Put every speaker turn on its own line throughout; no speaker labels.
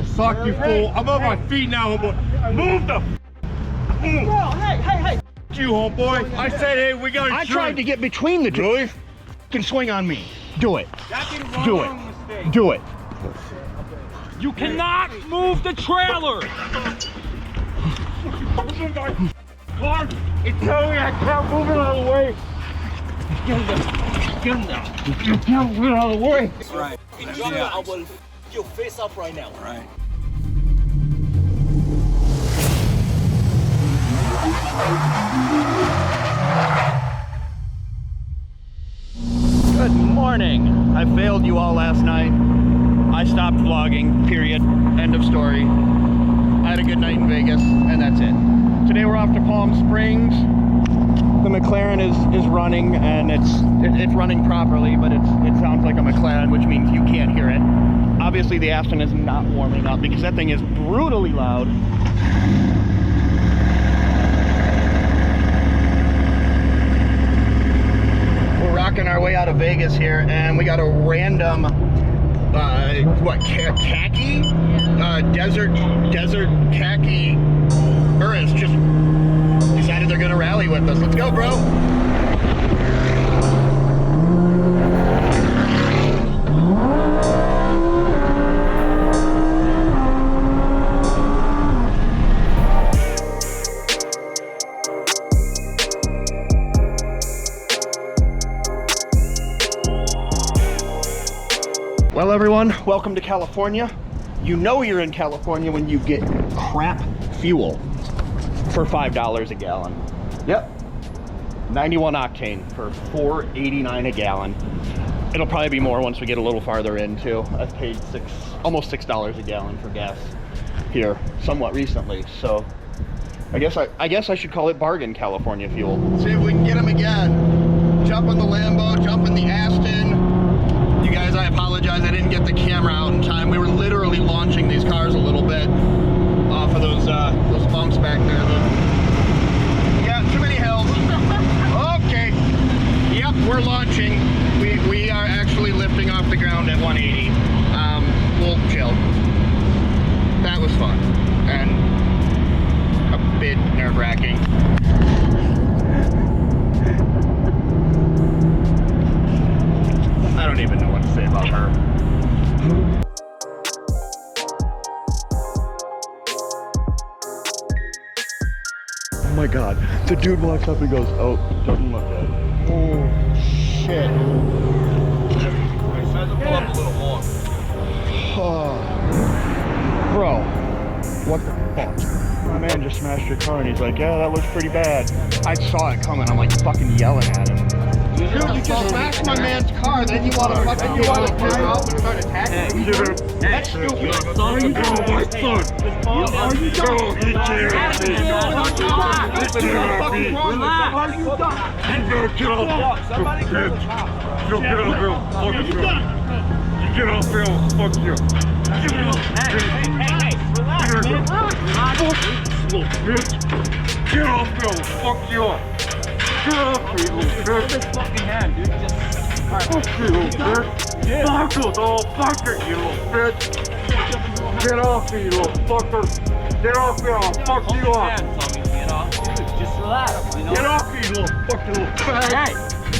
Suck, you fool. I'm on my feet now, homeboy. Move the Hey, you, homeboy. I said, hey, we got
I tried to get between the two. You can swing on me. Do it. Do it. Do it.
You cannot move the trailer.
Car, it's telling me I can't move it out of the way.
Get him down.
You can't move it out of the way.
Right.
Yeah. I will your face up right now.
Right.
Good morning. I failed you all last night. I stopped vlogging, period. End of story. I had a good night in Vegas, and that's it. Today we're off to Palm Springs. The McLaren is running, and it's running properly, but it sounds like a McLaren, which means you can't hear it. Obviously the Aston is not warming up because that thing is brutally loud. We're rocking our way out of Vegas here, and we got a random khaki? Desert khaki tourists just decided they're gonna rally with us. Let's go, bro. Well, everyone, welcome to California. You know you're in California when you get crap fuel for $5 a gallon. Yep, 91 octane for $4.89 a gallon. It'll probably be more once we get a little farther in too. I've paid almost $6 a gallon for gas here somewhat recently, so I guess I should call it bargain California fuel. See if we can get them again. Jump in the Lambo, jump in the Aston. You guys, I apologize, I didn't get the camera out in time. We were literally launching these cars a little bit off of those bumps back there. Yeah, too many hills. Okay. Yep, we're launching. We are actually lifting off the ground at 180. We'll chill. That was fun. And a bit nerve-wracking. I don't even know what to say about her. Oh my god. The dude walks up and goes, oh, don't look at it. Oh, shit. Oh. Bro, what the fuck? My man just smashed your car and he's like, yeah, that looks pretty bad. I saw it coming. I'm like fucking yelling at him. Dude, you just smashed my man's car, then you want to fucking get out and start attacking me? That's stupid.
Are you going my son? Are you going? He can't be. He can't be. You better get off. Somebody get off. You get off here. Fuck you. You get off here. Fuck you. Hey, relax, man. Little bitch. Get off here. Fuck you up. Get off me, little bitch.
This fucking hand, dude. Just...
Fuck you, little bitch. Fuck you, little fucker, you little bitch. Get off me, you little fucker. Get off me, I'll fuck you up.
Get off, dude. Just relax. You know?
Get off me, you little fucking little fag.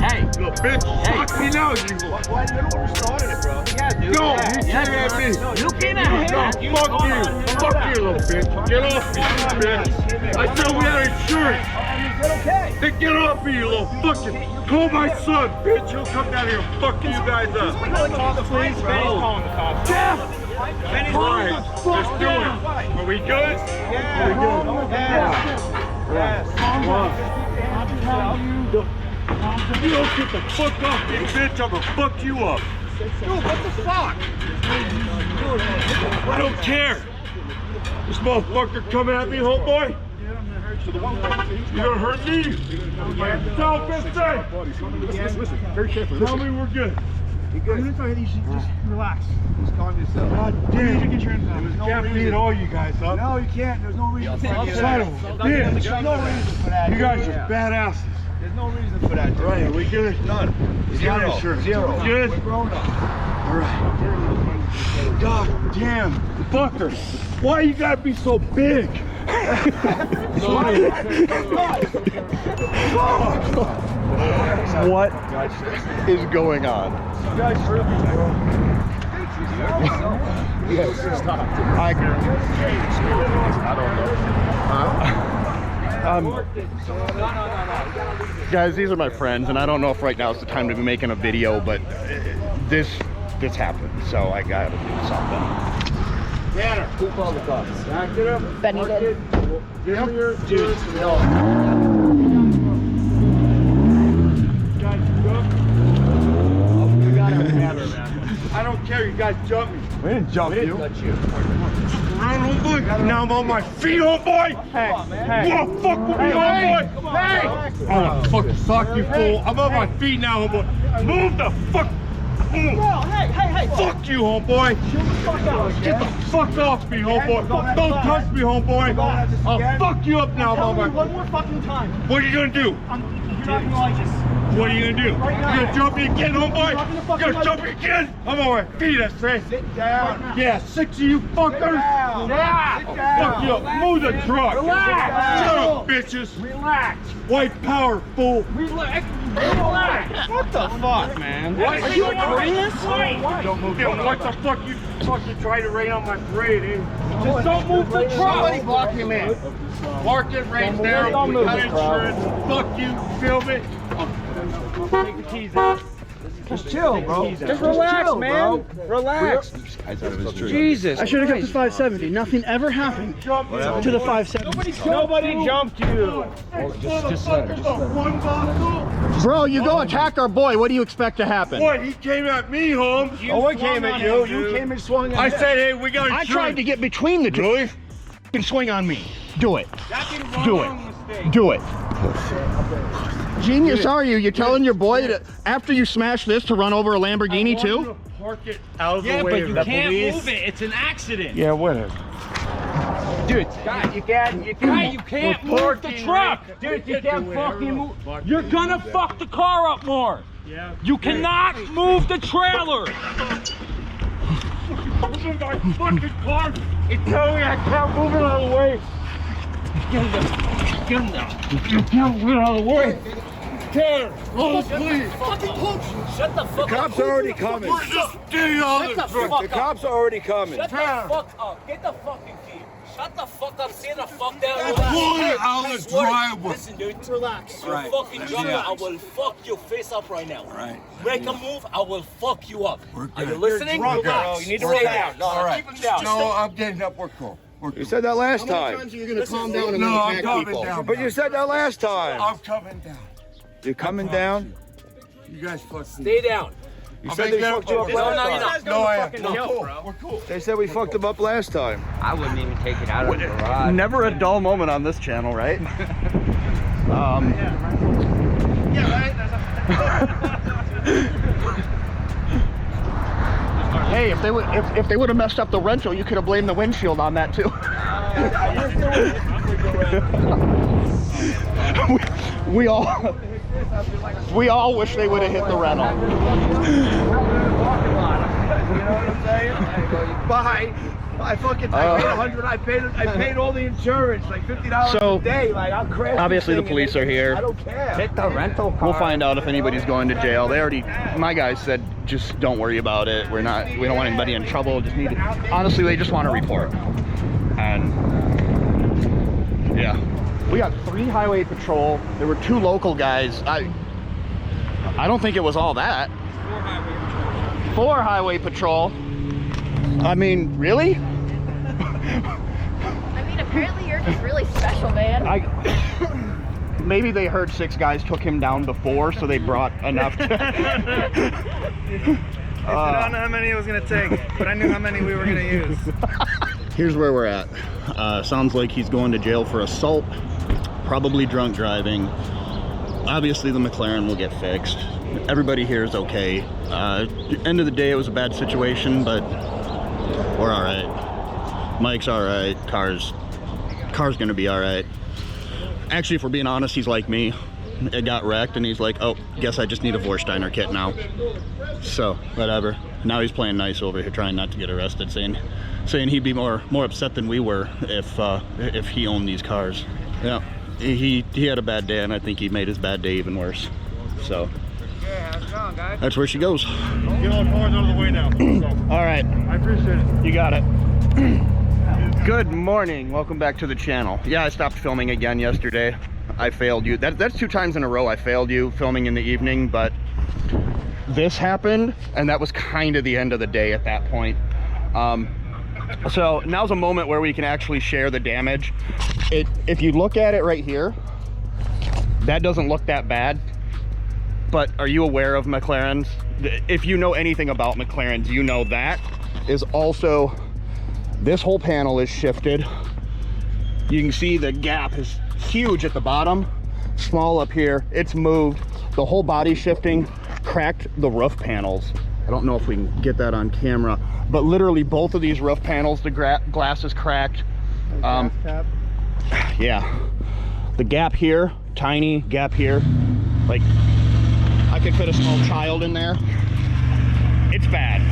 Hey.
Little bitch.
Hey.
Fuck me now, you little.
Why you don't want to start it, bro?
Yeah, dude.
Go,
yeah,
you can't have me.
No, you can't have
No, fuck you. Fuck you, little bitch. Get off me, you bitch. I said we had insurance.
Okay.
Then get off me, you little fucking. Call my son, bitch. He'll come down here and fuck you guys up.
Calling the cops, please. Benny's calling the cops.
Jeff!
Benny's
Alright, let's do it. Are we good?
Yeah.
Are we good?
Yes.
You don't get the fuck off me, bitch. I'm gonna fuck you up.
Dude, what the fuck?
I don't care. This motherfucker coming at me, homeboy. You gonna hurt me? Tell him, listen, very carefully. Tell me we're good.
You just relax. Just calm yourself.
God damn.
You get your hands down. There's no
Can't beat
reason.
all you guys up.
No, you can't. There's no reason for that.
Son of a bitch.
There's no reason for that.
You guys are badasses.
There's no reason for that.
All right, are we good?
None.
Zero.
Zero.
Good?
We're grown up.
Alright. God damn, fucker. Why you gotta be so big?
What is going on? Guys, these are my friends, and I don't know if right now is the time to be making a video, but this happened, so I gotta do something.
Tanner, who called the cops? Back it up.
Benny did.
Give me your juice. I don't care, you guys jumped me.
We didn't jump you.
Now I'm on my feet, homeboy.
Hey, hey.
What the fuck with me, homeboy? Hey! Oh, fuck, fuck you, fool. I'm on my feet now, homeboy. Move the fuck.
No, hey.
Fuck you, homeboy. Get the fuck off me, homeboy. Don't touch me, homeboy. I'll fuck you up now,
Tell me
homeboy.
one more fucking time.
What are you gonna do?
You're not gonna like this.
What are you gonna do? You gonna jump me again, homeboy? You gonna jump me again? I'm on my feet, I say.
Sit down.
Yeah, 6 of you fuckers.
Yeah. Sit down.
Fuck you up. Move the truck.
Relax.
Shut up, bitches.
Relax.
White power, fool.
Relax. What the fuck, man?
What?
Are you serious?
Don't move. What the fuck you fucking try to rain on my parade, eh? Just don't move the truck.
Somebody block him in.
Mark it right there. We got insurance. Fuck you. Film it. Take the keys out.
Just chill, bro.
Just relax, man. Relax. Jesus.
I should have kept the 570. Nothing ever happened to the 570.
Nobody jumped you.
Bro, you go attack our boy. What do you expect to happen?
What? He came at me, Holmes.
No one came at you. You came and swung at
I
him.
said, hey, we got
I
insurance.
tried to get between the two. Really? And swing on me. Do it. Do it. Do it. Genius are you? You're telling your boy to, after you smash this, to run over a Lamborghini too?
Park it out of
Yeah,
the way
but
of
you
the
can't
police.
move it. It's an accident.
Yeah, whatever.
Dude, God, you can't move the truck. Dude, you can't fucking move. You're gonna fuck the car up more.
Yeah.
You cannot move the trailer.
Moving my fucking car. It's telling me I can't move it out of the way.
Get him down. Get him down.
You can't move it out of the way. Tanner, oh please.
Shut the fuck up.
Cops are already coming.
Just get out of the truck.
The cops are already coming.
Shut the fuck up. Get the fucking key. Shut the fuck up. Sit the fuck down.
Pull it out of the driveway.
Listen, dude.
Relax.
You fucking drunk, I will fuck your face up right now.
Right.
Make a move, I will fuck you up.
We're
Are you
good.
listening?
drunk,
Relax.
bro.
You need to
We're
relax.
good.
No,
All right.
keep him down.
No, I'm getting up. We're cool. We're cool.
You said that last
How many
time.
times are you going to calm down and
No,
then
I'm
attack
coming
people?
down.
But you said that last time.
I'm coming down.
You're coming down?
You guys fucking.
Stay down.
You said they fucked you up
No,
last
no, you're
time.
not.
No, I am.
Fucking
We're
help,
cool.
bro.
We're cool.
They said we fucked them up last time.
I wouldn't even take it out of the garage.
Never a dull moment on this channel, right? Hey, if they would have messed up the rental, you could have blamed the windshield on that too. we all wish they would have hit the rental.
Bye. I fucking I paid 100. I paid all the insurance, like $50
So,
a day. Like I'll crash.
obviously
this
the
thing
police
and
are here.
I don't care.
Hit the rental car.
We'll find out if anybody's going to jail. They already, my guys said, just don't worry about it. We don't want anybody in trouble. Just need, honestly, they just want a report. And yeah, we got 3 highway patrol. There were 2 local guys. I don't think it was all that. 4 highway patrol. I mean, really?
I mean, apparently you're just really special, man.
Maybe they heard 6 guys took him down before, so they brought enough to...
I don't know how many it was going to take, but I knew how many we were going to use.
Here's where we're at. Sounds like he's going to jail for assault, probably drunk driving. Obviously the McLaren will get fixed. Everybody here is okay. End of the day, it was a bad situation, but we're all right. Mike's all right. Car's gonna be all right. Actually, if we're being honest, he's like me. It got wrecked, and he's like, oh, guess I just need a Vorsteiner kit now. So, whatever. Now he's playing nice over here, trying not to get arrested, saying he'd be more upset than we were if he owned these cars. Yeah, he had a bad day, and I think he made his bad day even worse. So
Yeah, how's it going, guys?
that's where she goes.
Get all cars out of the way now.
All right,
I appreciate it.
you got it. Good morning, welcome back to the channel. Yeah, I stopped filming again yesterday. I failed you. That's 2 times in a row I failed you filming in the evening, but this happened, and that was kind of the end of the day at that point. So now's a moment where we can actually share the damage. If you look at it right here, that doesn't look that bad. But are you aware of McLarens? If you know anything about McLarens, you know that is also, this whole panel is shifted. You can see the gap is huge at the bottom, small up here. It's moved. The whole body shifting cracked the roof panels. I don't know if we can get that on camera, but literally both of these roof panels, the glass is cracked. Yeah, the gap here, tiny gap here, like I could fit a small child in there. It's bad.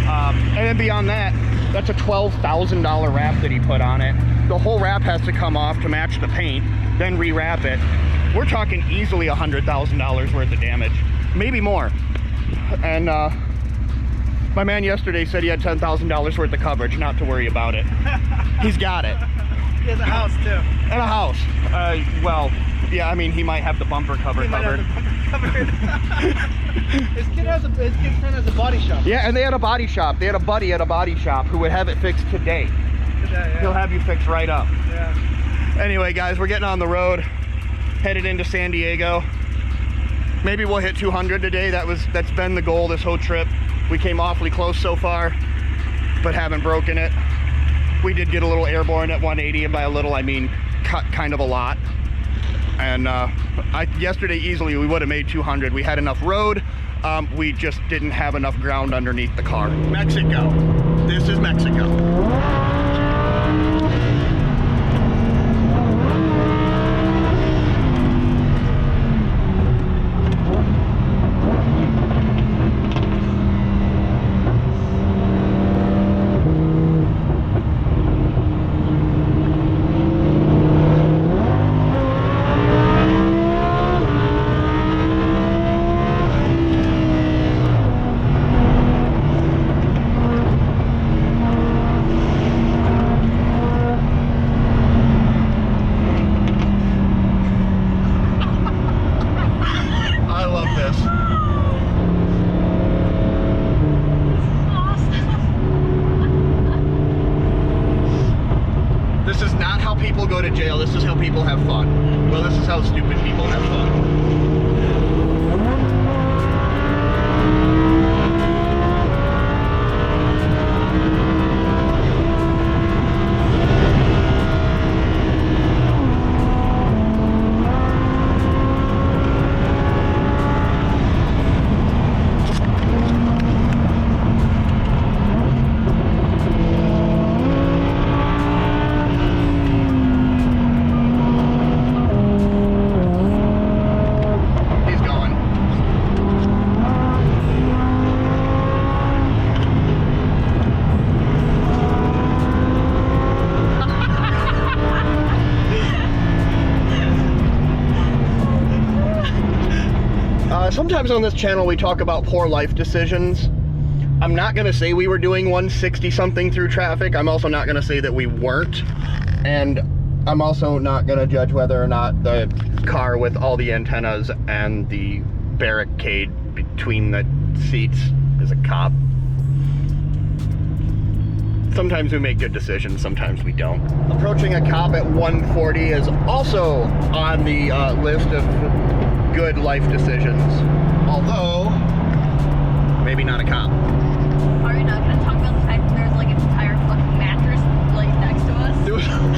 And then beyond that, that's a $12,000 wrap that he put on it. The whole wrap has to come off to match the paint, then rewrap it. We're talking easily $100,000 worth of damage, maybe more. And my man yesterday said he had $10,000 worth of coverage, not to worry about it. He's got it.
He has a house too.
And a house. Well, yeah, I mean, he might have the bumper cover covered.
His kid friend has a body shop.
Yeah, and they had a body shop. They had a buddy at a body shop who would have it fixed today. He'll have you fixed right up.
Yeah.
Anyway, guys, we're getting on the road, headed into San Diego. Maybe we'll hit 200 today. That's been the goal this whole trip. We came awfully close so far, but haven't broken it. We did get a little airborne at 180, and by a little I mean kind of a lot. And yesterday easily we would have made 200. We had enough road, we just didn't have enough ground underneath the car. Mexico. This is Mexico. This is not how people go to jail. This is how people have fun. Well, this is how stupid people have fun. Sometimes on this channel we talk about poor life decisions. I'm not gonna say we were doing 160 something through traffic. I'm also not gonna say that we weren't. And I'm also not gonna judge whether or not the car with all the antennas and the barricade between the seats is a cop. Sometimes we make good decisions, sometimes we don't. Approaching a cop at 140 is also on the list of good life decisions, although maybe not a cop.
Are you not going to talk about the fact that there's like an entire fucking mattress like next to us?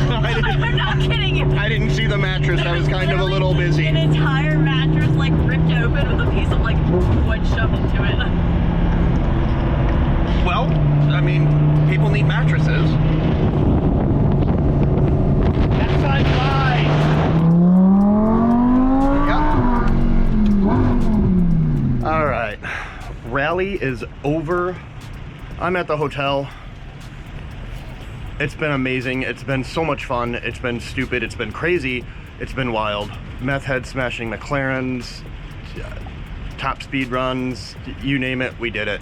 I'm not kidding you.
I didn't see the mattress. I was kind of a little busy.
An entire mattress like ripped open with a piece of like wood shoved into it.
Well, I mean, people need mattresses.
That side's live.
All right, rally is over I'm at the hotel. It's been amazing. It's been so much fun. It's been stupid. It's been crazy. It's been wild. Meth head smashing McLarens, top speed runs, you name it, we did it.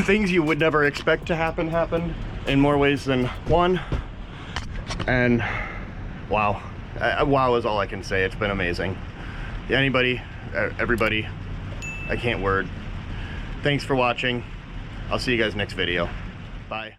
Things you would never expect to happen happened in more ways than one. And wow. Wow is all I can say. It's been amazing. Anybody, everybody, I can't word. Thanks for watching. I'll see you guys next video. Bye.